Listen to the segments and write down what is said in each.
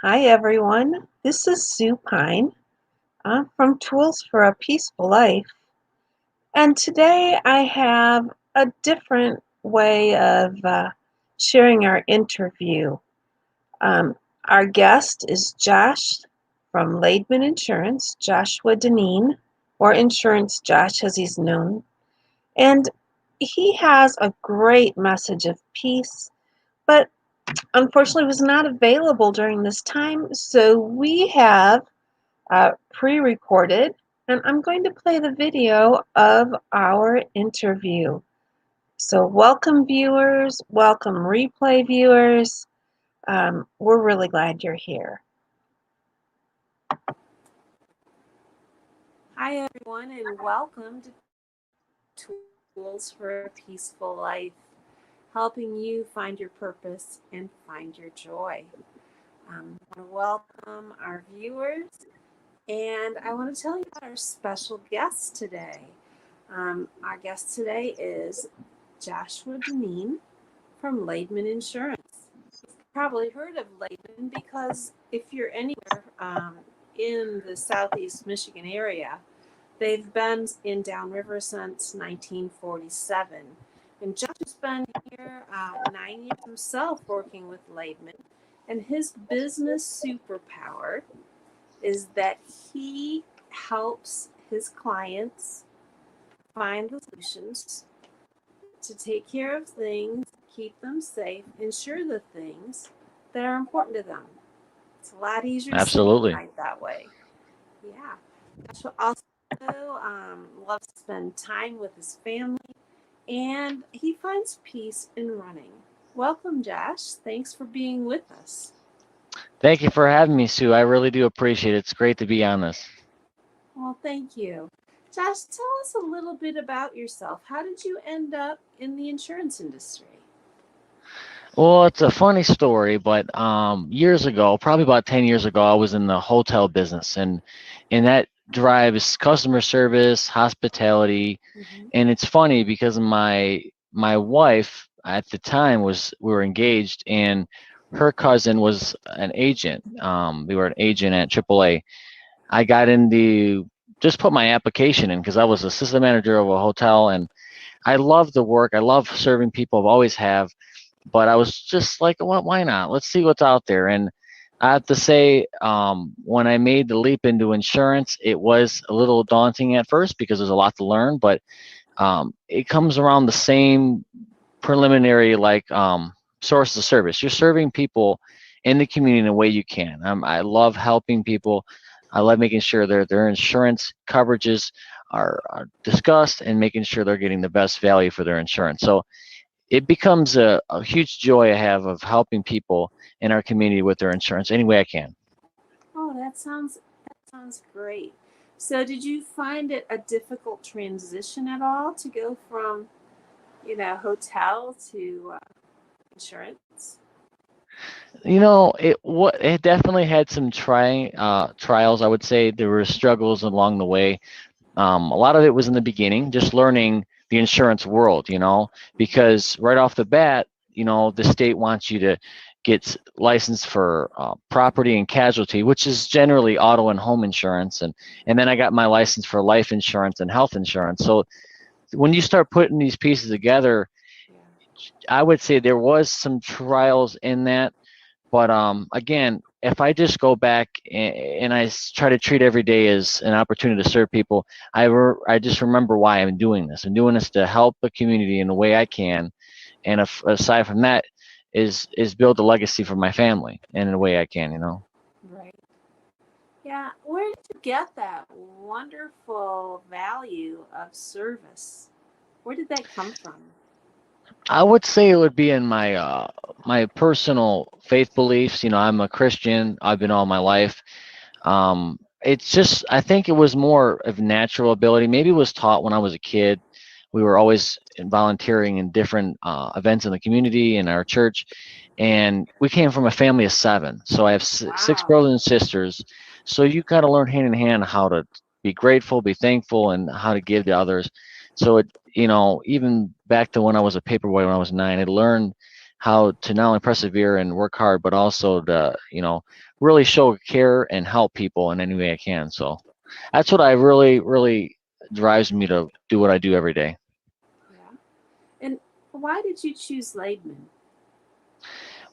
Hi everyone, this is Sue Pine from Tools for a Peaceful Life, and today I have a different way of sharing our interview. Um, our guest is Josh from Lademan Insurance, Joshua Deneen, or Insurance Josh as he's known, and he has a great message of peace, but unfortunately was not available during this time, so we have pre-recorded, and I'm going to play the video of our interview. So welcome viewers, welcome replay viewers. We're really glad you're here. Hi, everyone, and welcome to Tools for a Peaceful Life, helping you find your purpose and find your joy. I want to welcome our viewers, and I want to tell you about our special guest today. Our guest today is Joshua Deneen from Lademan Insurance. You've probably heard of Lademan because if you're anywhere in the southeast Michigan area, they've been in Downriver since 1947. And Josh has been here 9 years himself working with Lademan. And his business superpower is that he helps his clients find the solutions to take care of things, keep them safe, ensure the things that are important to them. It's a lot easier to sleep at Absolutely. night that way. Yeah. Joshua also loves to spend time with his family, and he finds peace in running. Welcome, Josh. Thanks for being with us. Thank you for having me, Sue. I really do appreciate it. It's great to be on this. Well, thank you. Josh, tell us a little bit about yourself. How did you end up in the insurance industry? Well, it's a funny story, but years ago, probably about 10 years ago, I was in the hotel business, and that drives customer service, hospitality, and it's funny because my wife at the time we were engaged, and her cousin was an agent. We were an agent at AAA. I got into just put my application in because I was assistant manager of a hotel, and I love the work. I love serving people. I've always have, but I was just like, well, why not? Let's see what's out there. And I have to say, when I made the leap into insurance, it was a little daunting at first because there's a lot to learn, but it comes around the same preliminary sources of service. You're serving people in the community in a way you can. I love helping people. I love making sure their insurance coverages are discussed and making sure they're getting the best value for their insurance. So it becomes a huge joy I have of helping people in our community with their insurance any way I can. Oh, that sounds great. So, did you find it a difficult transition at all to go from, hotel to insurance? It definitely had some trials. I would say there were struggles along the way. A lot of it was in the beginning, just learning the insurance world, because right off the bat, the state wants you to get licensed for property and casualty, which is generally auto and home insurance, and then I got my license for life insurance and health insurance. So when you start putting these pieces together, I would say there was some trials in that, but again, if I just go back and try to treat every day as an opportunity to serve people, I just remember why I'm doing this. I'm doing this to help the community in the way I can, and aside from that, is build a legacy for my family in the way I can. Right. Yeah. Where did you get that wonderful value of service? Where did that come from? I would say it would be in my personal faith beliefs. I'm a Christian. I've been all my life. It's just I think it was more of natural ability. Maybe it was taught when I was a kid. We were always volunteering in different events in the community in our church, and we came from a family of seven. So I have six Wow. brothers and sisters. So you got to learn hand in hand how to be grateful, be thankful, and how to give to others. So even back to when I was a paperboy when I was 9, I learned how to not only persevere and work hard, but also to, really show care and help people in any way I can. So that's what I really drives me to do what I do every day. Yeah. And why did you choose Lademan?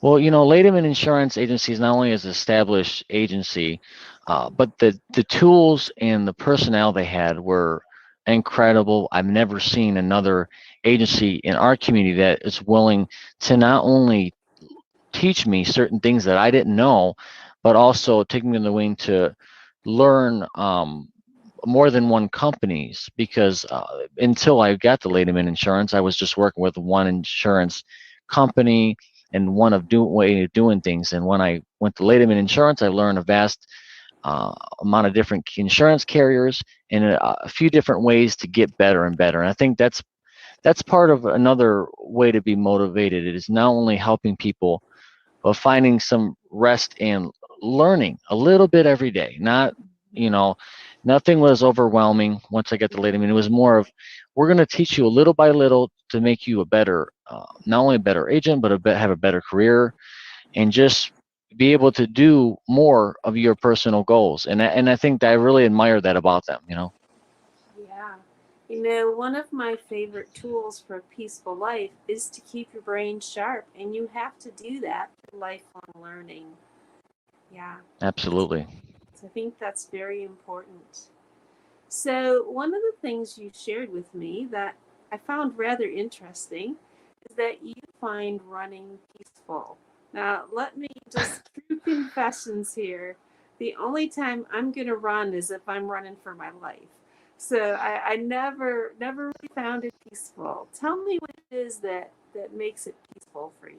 Well, Lademan Insurance Agency is not only an established agency, but the tools and the personnel they had were incredible. I've never seen another agency in our community that is willing to not only teach me certain things that I didn't know, but also take me in the wing to learn more than one companies. Because until I got to Lademan Insurance, I was just working with one insurance company and one of way of doing things. And when I went to Lademan Insurance, I learned a vast amount of different insurance carriers and a few different ways to get better and better. And I think that's part of another way to be motivated. It is not only helping people, but finding some rest and learning a little bit every day. Not, you know, nothing was overwhelming once I got to Lademan. It was more of, we're going to teach you a little by little to make you a better, not only a better agent, but have a better career and just be able to do more of your personal goals. And I think that I really admire that about them. Yeah. One of my favorite tools for a peaceful life is to keep your brain sharp, and you have to do that through lifelong learning. Yeah. Absolutely. So I think that's very important. So, one of the things you shared with me that I found rather interesting is that you find running peaceful. Now, let me just true confessions here. The only time I'm going to run is if I'm running for my life. So, I never really found it peaceful. Tell me what it is that makes it peaceful for you.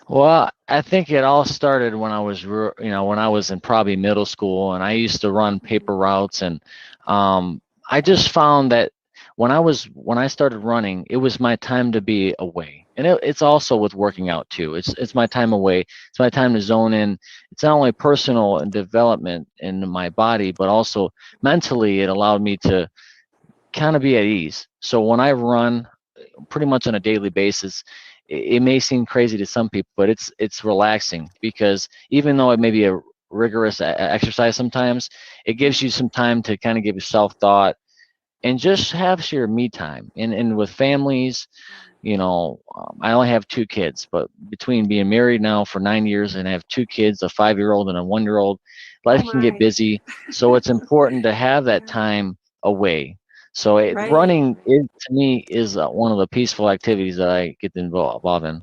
Well, I think it all started when I was, when I was in probably middle school, and I used to run paper routes, and I just found that when I started running, it was my time to be away, and it's also with working out too. It's my time away. It's my time to zone in. It's not only personal and development in my body, but also mentally. It allowed me to kind of be at ease. So when I run, pretty much on a daily basis, it may seem crazy to some people, but it's relaxing, because even though it may be a rigorous exercise sometimes, it gives you some time to kind of give yourself thought and just have your me time. And with families, I only have two kids, but between being married now for 9 years and have two kids, a 5-year-old and a 1-year-old, Oh life can get my. busy. So it's important to have that Yeah. time away. So Right. running is, to me, is one of the peaceful activities that I get involved in.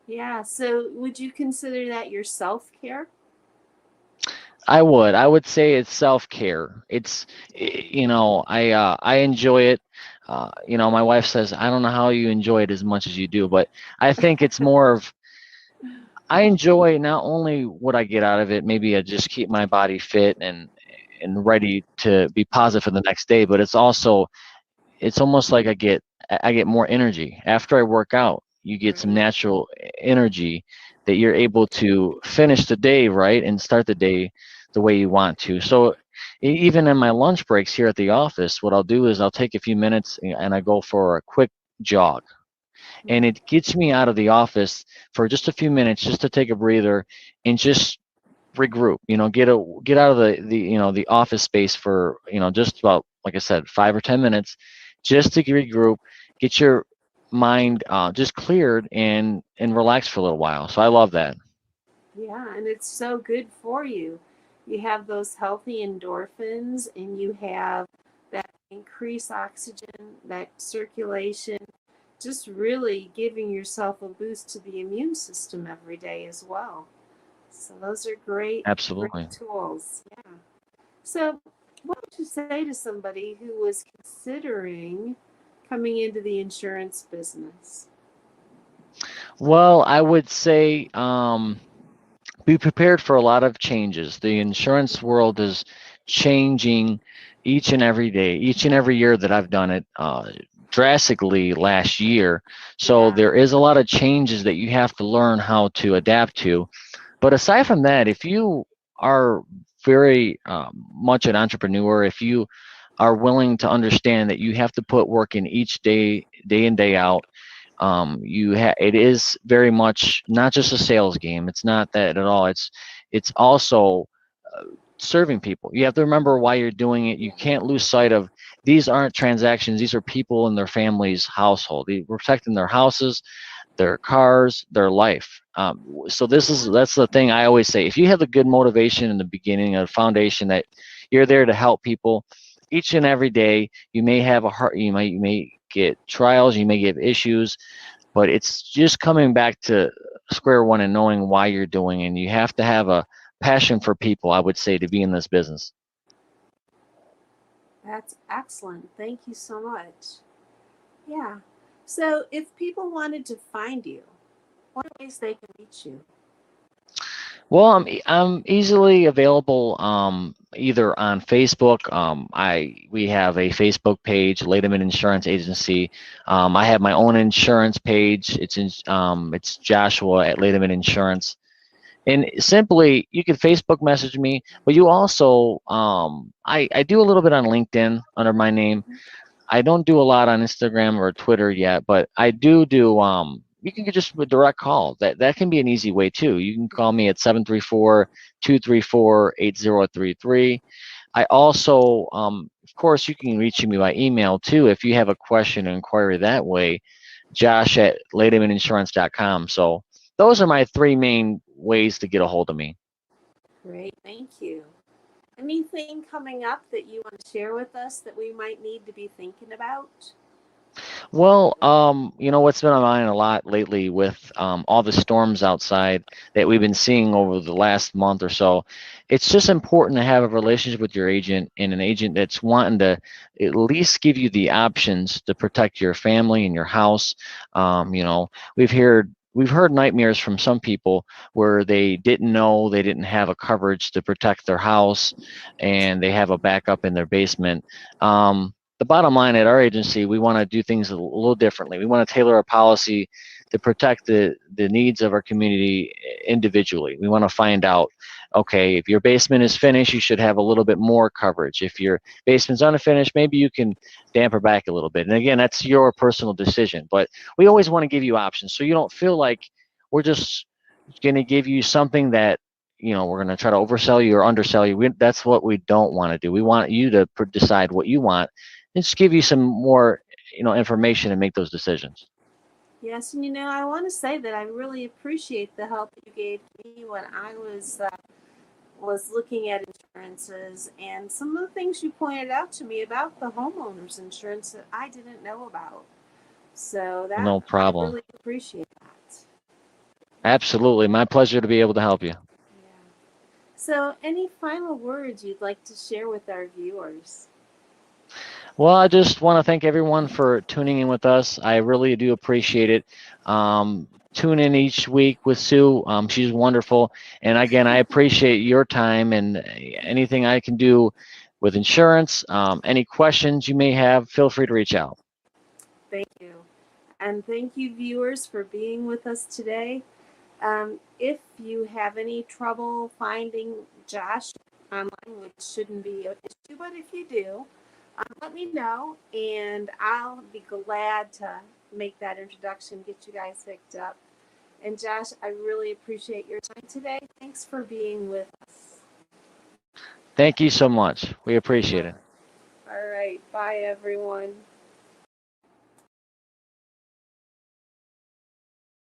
Yeah. So, would you consider that your self care? I would say it's self-care. I enjoy it. My wife says, I don't know how you enjoy it as much as you do, but I think it's more of, I enjoy not only what I get out of it, maybe I just keep my body fit and ready to be positive for the next day, but it's almost like I get more energy after I work out. You get some Right. natural energy that you're able to finish the day right and start the day the way you want to. So even in my lunch breaks here at the office, what I'll do is I'll take a few minutes and I go for a quick jog, and it gets me out of the office for just a few minutes, just to take a breather and just regroup. Get out of the office space for just about, like I said, 5 or 10 minutes, just to regroup, get your mind just cleared and relax for a little while. So I love that. Yeah, and it's so good for you. You have those healthy endorphins and you have that increased oxygen, that circulation, just really giving yourself a boost to the immune system every day as well. So those are great Absolutely. tools. Yeah. So what would you say to somebody who was considering coming into the insurance business? Well, I would say be prepared for a lot of changes. The insurance world is changing each and every day, each and every year that I've done it, drastically last year. So Yeah. there is a lot of changes that you have to learn how to adapt to. But aside from that, if you are very much an entrepreneur, if you are willing to understand that you have to put work in each day, day in, day out, It is very much not just a sales game. It's not that at all. It's also serving people. You have to remember why you're doing it. You can't lose sight of these aren't transactions. These are people in their family's household. We're protecting their houses, their cars, their life. So that's the thing I always say. If you have a good motivation in the beginning, a foundation that you're there to help people each and every day, you may have a heart, you may get trials, you may get issues, but it's just coming back to square one and knowing why you're doing, and you have to have a passion for people, I would say, to be in this business. That's excellent. Thank you so much. Yeah. So if people wanted to find you, what are ways they can reach you? Well, I'm easily available either on Facebook. We have a Facebook page, Lademan Insurance Agency. I have my own insurance page. It's Joshua at Lademan Insurance. And simply, you can Facebook message me, but you also, I do a little bit on LinkedIn under my name. I don't do a lot on Instagram or Twitter yet, but I do. You can get just a direct call. That can be an easy way too. You can call me at 734-234-8033. I also, of course, you can reach me by email too if you have a question or inquiry that way. Josh at LademanInsurance.com. So those are my three main ways to get a hold of me. Great. Thank you. Anything coming up that you want to share with us that we might need to be thinking about? Well, what's been on my mind a lot lately with all the storms outside that we've been seeing over the last month or so, it's just important to have a relationship with your agent and an agent that's wanting to at least give you the options to protect your family and your house. We've heard nightmares from some people where they didn't know they didn't have a coverage to protect their house, and they have a backup in their basement. The bottom line at our agency, we want to do things a little differently. We want to tailor our policy to protect the needs of our community individually. We want to find out, okay, if your basement is finished, you should have a little bit more coverage. If your basement's unfinished, maybe you can damper back a little bit. And again, that's your personal decision. But we always want to give you options so you don't feel like we're just going to give you something that we're going to try to oversell you or undersell you. That's what we don't want to do. We want you to decide what you want and just give you some more information and make those decisions. Yes, and I want to say that I really appreciate the help that you gave me when I was looking at insurances, and some of the things you pointed out to me about the homeowners insurance that I didn't know about. So that No I problem. really appreciate that. Absolutely. My pleasure to be able to help you. Yeah. So any final words you'd like to share with our viewers? Well, I just want to thank everyone for tuning in with us. I really do appreciate it. Tune in each week with Sue. She's wonderful. And again, I appreciate your time, and anything I can do with insurance. Any questions you may have, feel free to reach out. Thank you. And thank you, viewers, for being with us today. If you have any trouble finding Josh online, which shouldn't be an issue, but if you do, let me know, and I'll be glad to make that introduction, get you guys picked up. And Josh, I really appreciate your time today. Thanks for being with us. Thank you so much. We appreciate it. All right. Bye, everyone.